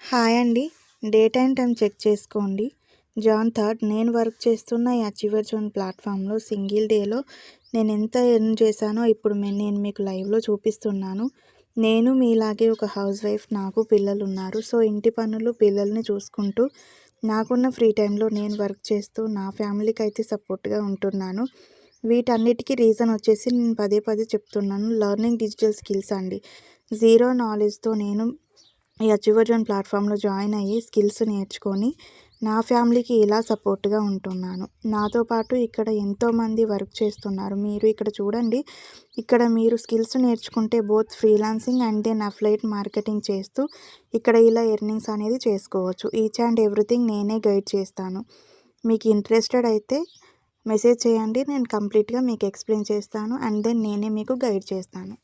Hi అండి. Date and time check చేసుకోండి. John 3 నేను వర్క్ చేస్తున్న ఈ అచీవర్ జోన్ ప్లాట్‌ఫామ్‌లో సింగిల్ డేలో నేను ఎంత ఎర్న్ చేశానో ఇప్పుడు నేను మీకు లైవ్‌లో చూపిస్తున్నాను. నేను మీలాగే ఒక హౌస్ వైఫ్. నాకు పిల్లలున్నారు. సో, ఇంటి పనులు, పిల్లల్ని చూసుకుంటూ నాకున్న ఫ్రీ టైంలో నేను వర్క్ చేస్తూ నా ఫ్యామిలీకి అయితే సపోర్ట్‌గా ఉంటున్నాను. వీటన్నిటికి రీజన్ వచ్చేసి నేను పదే పదే చెప్తున్నాను. లెర్నింగ్ డిజిటల్ స్కిల్స్ అండి. జీరో నాలెడ్జ్‌తో నేను ఈ అచీవర్ జోన్ ప్లాట్‌ఫామ్‌లో జాయిన్ అయ్యి స్కిల్స్ నేర్చుకొని నా ఫ్యామిలీకి ఇలా సపోర్ట్‌గా ఉంటున్నాను. నాతో పాటు ఇక్కడ ఎంతోమంది వర్క్ చేస్తున్నారు. మీరు ఇక్కడ చూడండి. ఇక్కడ మీరు స్కిల్స్ నేర్చుకుంటే both freelancing and then affiliate marketing చేస్తూ ఇక్కడ ఇలా ఎర్నింగ్స్ అనేది చేసుకోవచ్చు. ఈచ్ అండ్ ఎవ్రీథింగ్ నేనే గైడ్ చేస్తాను. మీకు ఇంట్రెస్టెడ్ అయితే మెసేజ్ చేయండి. నేను కంప్లీట్‌గా మీకు ఎక్స్‌ప్లెయిన్ చేస్తాను. అండ్ దెన్ నేనే మీకు గైడ్ చేస్తాను.